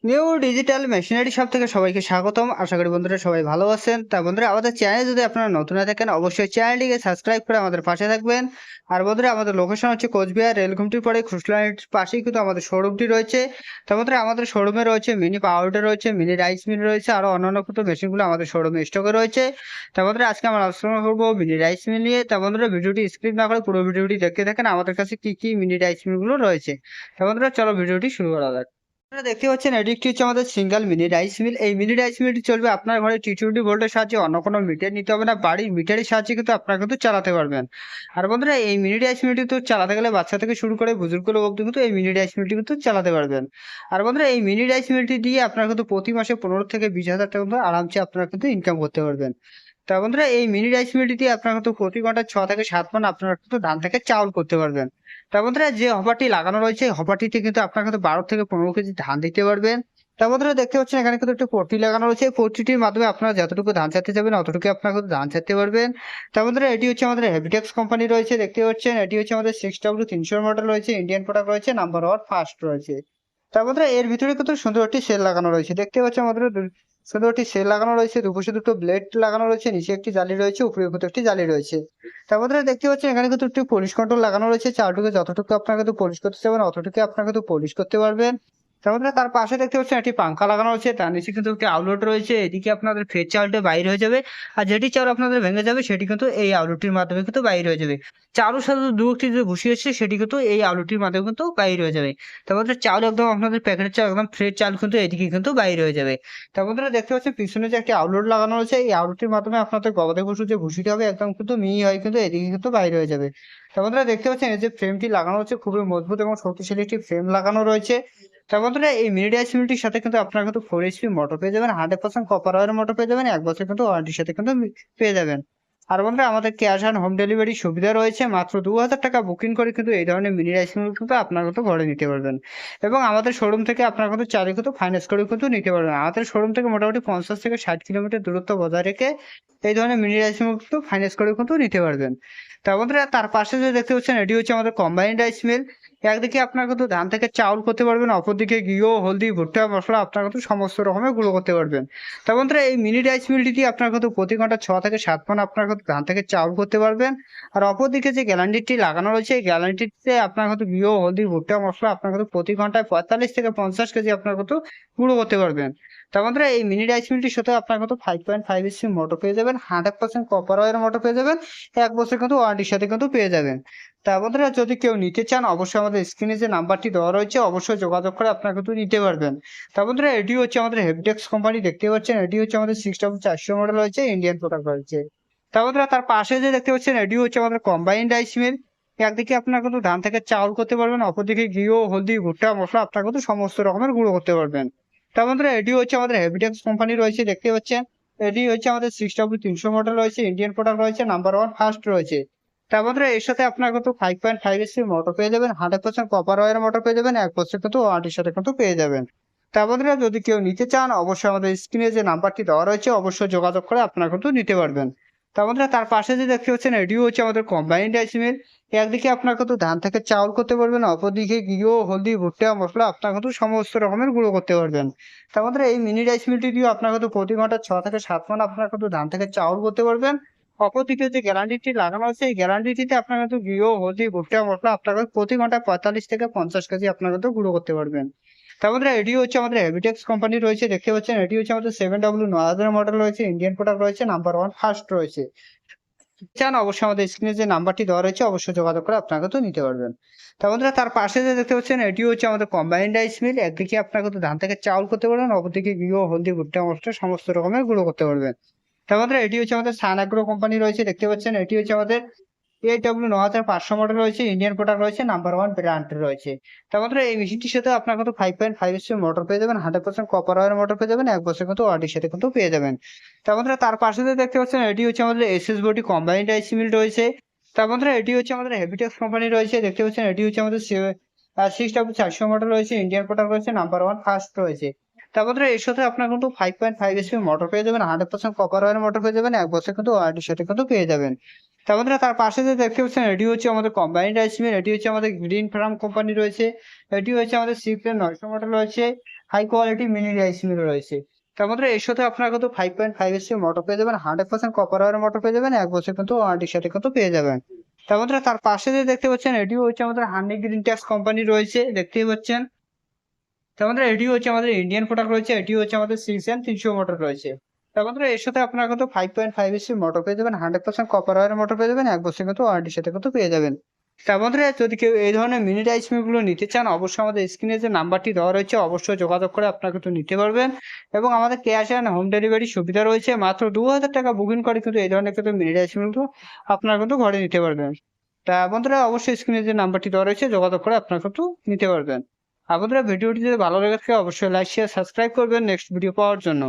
New digital machinery shop থেকে সবাইকে স্বাগতম। আশা করি বন্ধুরা সবাই ভালো আছেন। তা বন্ধুরা আমাদের চ্যানেলে যদি আপনারা নতুন হয়ে থাকেন অবশ্যই চ্যানেলটিকে সাবস্ক্রাইব করে আমাদের পাশে থাকবেন। আর বন্ধুরা আমাদের লোকেশন হচ্ছে কোচবিহার রেলঘুমটির পরে খুসলার পাশেই কিন্তু আমাদের শোরুমটি রয়েছে। তা বন্ধুরা আমাদের শোরুমে রয়েছে মিনি পাউডার রয়েছে, মিনি রাইস মিল রয়েছে, আরো অন্যান্য কিন্তু মেশিনগুলো আমাদের শোরুমে স্টকে রয়েছে। তা বন্ধুরা আজকে আমরা আলোচনা করবো মিনি রাইস মিল নিয়ে। তা বন্ধুরা ভিডিওটি স্ক্রিপ না করে পুরো ভিডিওটি দেখতে থাকেন আমাদের কাছে কি কি মিনি রাইস মিলগুলো রয়েছে। তা বন্ধুরা চলো ভিডিওটি শুরু করা যাক। আপনারা দেখতে পাচ্ছেন এটি একটি হচ্ছে আমাদের সিঙ্গেল মিনি রাইস মিল। এই মিনি রাইস মিলটি চলবে আপনার ঘরে টি20 ভোল্টের সাহায্যে, অন্য কোনো মিটার নিতে হবে না, বাড়ির মিটারের সাহায্যে কিন্তু আপনারা কিন্তু চালাতে পারবেন। আর বন্ধুরা এই মিনি রাইস মিলটি তো চালাতে গেলে বাচ্চা থেকে শুরু করে বুজুর্গ লোক অব্দি কিন্তু এই মিনি রাইস মিলটি কিন্তু চালাতে পারবেন। আর বন্ধুরা এই মিনি রাইস মিলটি দিয়ে আপনারা কিন্তু প্রতি মাসে 15 থেকে 20 হাজার টাকা কিন্তু আরামসে আপনারা কিন্তু ইনকাম করতে পারবেন। তা বন্ধুরা এই মিনি রাইস মিলটি দিয়ে আপনারা কিন্তু প্রতি ঘন্টায় 6 থেকে 7 মণ আপনারা কিন্তু ধান থেকে চাউল করতে পারবেন। তা বন্ধুরা যে হপারটি লাগানো রয়েছে এই হপারটিতে কিন্তু আপনারা কিন্তু 12 থেকে 15 কেজি ধান দিতে পারবেন। তা বন্ধুরা দেখতে পাচ্ছেন এখানে কিন্তু একটা পট্টি লাগানো রয়েছে। এই পট্টিটির মাধ্যমে আপনারা যতটুকু ধান ছাড়তে যাবেন অতটুকু আপনারা কিন্তু ধান ছাড়তে পারবেন। তা বন্ধুরা এটি হচ্ছে আমাদের হেভিটেক্স কোম্পানি রয়েছে, দেখতে পাচ্ছেন এটি হচ্ছে আমাদের 6W300 মডেল রয়েছে, ইন্ডিয়ান প্রোডাক্ট রয়েছে, নাম্বার 1 ফার্স্ট রয়েছে। তা বন্ধুরা এর ভিতরে কিন্তু সুন্দর একটি সেল লাগানো রয়েছে, দেখতে পাচ্ছেন আমাদের সুন্দর একটি সেল লাগানো রয়েছে, দুপাশে দুটো ব্লেড লাগানো রয়েছে, নিচে একটি জালি রয়েছে, উপরে কিন্তু একটি জালি রয়েছে। তার মধ্যে দেখতে পাচ্ছেন এখানে কিন্তু একটি পলিশ কন্ট্রোল লাগানো রয়েছে, চারটুকু যতটুকু আপনারা কিন্তু পলিশ করতে চাবেন অতটুকু আপনারা কিন্তু পলিশ করতে পারবেন। তার মধ্যে তার পাশে দেখতে পাচ্ছেন একটি পাঙ্খা লাগানো রয়েছে, তার নিচে কিন্তু একটি আউটলেট রয়েছে, এদিকে আপনাদের ফের চালটা বাইর হয়ে যাবে। আর যেটি চাল আপনাদের ভেঙে যাবে সেটি কিন্তু এই আউটলেটটির মাধ্যমে কিন্তু বাইর হয়ে যাবে। চালুর সাথে দু একটি যে ভুসি আছে সেটি কিন্তু এই আউটলেটটির মাধ্যমে কিন্তু বাইর হয়ে যাবে। তার মধ্যে চাল একদম আপনাদের প্যাকেটের চাল একদম ফ্রেশ চাল কিন্তু এদিকে কিন্তু বাইর হয়ে যাবে। তার বন্ধুরা দেখতে পাচ্ছেন পিছনে যে একটি আউটলেট লাগানো রয়েছে, এই আউটলেটের মাধ্যমে আপনাদের গবাদি পশুর যে ভুসিটা হবে একদম কিন্তু মিহি হয় কিন্তু এদিকে কিন্তু বাইরে হয়ে যাবে। তার বন্ধুরা দেখতে পাচ্ছেন এই যে ফ্রেমটি লাগানো হচ্ছে খুবই মজবুত এবং শক্তিশালী একটি ফ্রেম লাগানো রয়েছে। তার বন্ধুরা এই মিডিয়া সিমটির সাথে কিন্তু আপনারা কিন্তু 4 HP মোটর পেয়ে যাবেন, 100% কপার ওয়্যার মোটর পেয়ে যাবেন, 1 বছর কিন্তু ওয়ারেন্টির সাথে কিন্তু পেয়ে যাবেন। আর বন্ধুরা আমাদের ক্যাশ অন হোম ডেলিভারি সুবিধা রয়েছে, মাত্র 2000 টাকা বুকিং করে কিন্তু এই ধরনের মিনি রাইস মিল কিন্তু আপনারা কিন্তু ঘরে নিতে পারবেন। এবং আমাদের শোরুম থেকে আপনারা কিন্তু চাইলে কিন্তু ফাইন্যান্স করে কিন্তু নিতে পারবেন। আমাদের শোরুম থেকে মোটামুটি 50 থেকে 60 কিলোমিটার দূরত্ব বজায় রেখে এই ধরনের মিনি রাইস মিল কিন্তু ফাইন্যান্স করে কিন্তু নিতে পারবেন। তা বন্ধুরা তার পাশে যে দেখতে পাচ্ছেন এটি হচ্ছে আমাদের কম্বাইন্ড রাইস মিল। একদিকে আপনারা কিন্তু ধান থেকে চাউল করতে পারবেন, অপরদিকে ঘিও, হলদি, ভুট্টা, মশলা আপনারা কিন্তু সমস্ত রকমের গুঁড়ো করতে পারবেন। তা বন্ধুরা এই মিনি রাইস মিলটি দিয়ে আপনারা কিন্তু প্রতি ঘন্টা 6 থেকে 7 মণ আপনারা কিন্তু ধান থেকে চাউল করতে পারবেন। আর অপরদিকে যে গ্যালান্ডিটি লাগানো রয়েছে এই গ্যালান্ডিতে আপনারা কিন্তু ঘিও, হলদি, ভুট্টা, মশলা আপনারা কিন্তু প্রতি ঘন্টায় 45 থেকে 50 কেজি আপনারা কিন্তু গুঁড়ো করতে পারবেন। তার বন্ধুরা এই মিনি রাইস মিলটির সাথে আপনারা কিন্তু 5.5 HP মোটর পেয়ে যাবেন, 100% কপার ওয়্যার মোটর পেয়ে যাবেন, 1 বছর কিন্তু ওয়ারেন্টির সাথে কিন্তু পেয়ে যাবেন। তা বন্ধুরা যদি কেউ নিতে চান অবশ্যই আমাদের স্ক্রিনে যে নাম্বারটি দেওয়া রয়েছে অবশ্যই যোগাযোগ করে আপনারা কিন্তু নিতে পারবেন। তা বন্ধুরা এটি হচ্ছে আমাদের হেভিটেক্স কোম্পানি, দেখতে পাচ্ছেন এটি হচ্ছে আমাদের 6W400 মডেল রয়েছে, ইন্ডিয়ান প্রোডাক্ট রয়েছে। তা বন্ধুরা তার পাশে যে দেখতে পাচ্ছেন এটি হচ্ছে আমাদের কম্বাইন্ড রাইস মিল। একদিকে আপনারা কিন্তু ধান থেকে চাউল করতে পারবেন, অপরদিকে ঘিও, হলদি, ভুট্টা, মশলা আপনারা কিন্তু সমস্ত রকমের গুঁড়ো করতে পারবেন। তা বন্ধুরা এটি হচ্ছে আমাদের হেভিটেক্স কোম্পানি রয়েছে, দেখতে পাচ্ছেন এটি হচ্ছে আমাদের 6W300 মডেল রয়েছে, ইন্ডিয়ান প্রোডাক্ট রয়েছে, নাম্বার 1 ফার্স্ট রয়েছে। তার বন্ধুরা এর সাথে আপনার কিন্তু 5.5 HP মোটর পেয়ে যাবেন, 100% কপার ওয়্যার মোটর পেয়ে যাবেন, 1 বছর কিন্তু ওয়ারেন্টির সাথে কিন্তু পেয়ে যাবেন। তা বন্ধুরা যদি কেউ নিতে চান অবশ্যই আমাদের স্ক্রিনে যে নাম্বারটি দেওয়া রয়েছে অবশ্যই যোগাযোগ করে আপনারা কিন্তু নিতে পারবেন। তা বন্ধুরা তার পাশে যে দেখতে পাচ্ছেন এটিও হচ্ছে আমাদের কম্বাইন্ড রাইস মিল। একদিকে আপনার কিন্তু ধান থেকে চাউল করতে পারবেন, অপরদিকে ঘিও, হলদি, ভুট্টা, মশলা আপনার কিন্তু সমস্ত রকমের গুঁড়ো করতে পারবেন। তা বন্ধুরা এই মিনি রাইস মিলটি দিয়ে আপনার কিন্তু প্রতি ঘন্টা 6 থেকে 7 মণ আপনার কিন্তু ধান থেকে চাউল করতে পারবেন। অপরদিকে যে গ্যারান্টিটি লাগানো আছে এই গ্যারান্টিটিতে আপনার কিন্তু ঘিও, হলদি, ভুট্টা, মশলা আপনার কিন্তু প্রতি ঘন্টায় 45 থেকে 50 কেজি আপনার কিন্তু গুঁড়ো করতে পারবেন। তার মধ্যে এটি হচ্ছে আমাদের হেভিটেক্স কোম্পানি রয়েছে, দেখতে পাচ্ছেন এটি হচ্ছে আমাদের 7W9000 মডেল রয়েছে, ইন্ডিয়ান প্রোডাক্ট রয়েছে, নাম্বার 1 ফার্স্ট রয়েছে। চান অবশ্যই আমাদের স্ক্রিনে যে নাম্বারটি দেওয়া রয়েছে অবশ্যই যোগাযোগ করে আপনারা কিন্তু নিতে পারবেন। তা বন্ধুরা তার পাশে যে দেখতে পাচ্ছেন এটি হচ্ছে আমাদের কম্বাইন্ড রাইস মিল। একদিকে আপনারা কিন্তু ধান থেকে চাউল করতে পারবেন, অপরদিকে ঘিও, হলদি, ভুট্টা, মশলা সমস্ত রকমের গুঁড়ো করতে পারবেন। তার মধ্যে এটি হচ্ছে আমাদের সান অ্যাগ্রো কোম্পানি রয়েছে, দেখতে পাচ্ছেন এটি হচ্ছে আমাদের AW9500 মডেল রয়েছে, ইন্ডিয়ান প্রোডাক্ট রয়েছে, নাম্বার 1 ব্র্যান্ড রয়েছে। তার মধ্যে এই মেশিনটির সাথে আপনার কিন্তু 5.5 HP মোটর পেয়ে যাবেন, 100% কপার ওয়্যার মোটর পেয়ে যাবেন, 1 বছর কিন্তু ওয়ারেন্টির সাথে কিন্তু পেয়ে যাবেন। তার মধ্যে তার পাশে যে দেখতে পাচ্ছেন এটি হচ্ছে আমাদের SS body combined rice mill রয়েছে। তার মধ্যে এটি হচ্ছে আমাদের হেভিটেক্স কোম্পানি রয়েছে, দেখতে পাচ্ছেন এটি হচ্ছে আমাদের 6W400 মডেল রয়েছে, ইন্ডিয়ান প্রোডাক্ট রয়েছে, নাম্বার 1 ফার্স্ট রয়েছে। তার মধ্যে এর সাথে আপনার কিন্তু 5.5 HP মোটর পেয়ে যাবেন, 100% কপার ওয়্যার মোটর পেয়ে যাবেন, 1 বছর কিন্তু ওয়ারেন্টির সাথে কিন্তু পেয়ে যাবেন। তার মধ্যে তার পাশে যে দেখতে পাচ্ছেন এটি হচ্ছে আমাদের কম্বাইন্ড রাইস মিল, এটি হচ্ছে আমাদের গ্রিন ফার্ম কোম্পানি রয়েছে, এটি হচ্ছে আমাদের সিপ্রেন 900 মডেল রয়েছে, high quality mini rice mill রয়েছে। তার মধ্যে এর সাথে আপনারা কিন্তু 5.5 এসি মোটর পেয়ে যাবেন, 100% কপার ওয়্যার মোটর পেয়ে যাবেন, 1 বছর কিন্তু ওয়ারেন্টির সাথে কিন্তু পেয়ে যাবেন। তার মধ্যে তার পাশে যে দেখতে পাচ্ছেন এটিও হচ্ছে আমাদের হানি গ্রিন ট্যাক্স কোম্পানি রয়েছে, দেখতেই পাচ্ছেন। তার মধ্যে এটিও হচ্ছে আমাদের ইন্ডিয়ান প্রোডাক্ট রয়েছে, এটিও হচ্ছে আমাদের 6N 300 মোটর রয়েছে। তার মধ্যে এর সাথে আপনারা কিন্তু 5.5 এসি মোটর পেয়ে যাবেন, 100% কপার ওয়্যার মোটর পেয়ে যাবেন, 1 বছর কিন্তু ওয়ারেন্টির সাথে কিন্তু পেয়ে যাবেন। তার মধ্যে যদি কেউ এই ধরনের মিনি রাইস মিলগুলো নিতে চান, অবশ্যই আমাদের স্ক্রিনে যে নাম্বারটি দেওয়া রয়েছে অবশ্যই যোগাযোগ করে আপনারা কিন্তু নিতে পারবেন। এবং আমাদের ক্যাশ অ্যান্ড হোম ডেলিভারি সুবিধা রয়েছে, মাত্র 2000 টাকা বুকিং করে কিন্তু এই ধরনের কিন্তু মিনি রাইস মিলগুলো আপনারা কিন্তু ঘরে নিতে পারবেন। তা বন্ধুরা অবশ্যই স্ক্রিনে যে নাম্বারটি দেওয়া রয়েছে যোগাযোগ করে আপনারা কিন্তু নিতে পারবেন। আর বন্ধুরা ভিডিওটি যদি ভালো লেগে থাকে অবশ্যই লাইক শেয়ার সাবস্ক্রাইব করবেন নেক্সট ভিডিও পাওয়ার জন্য।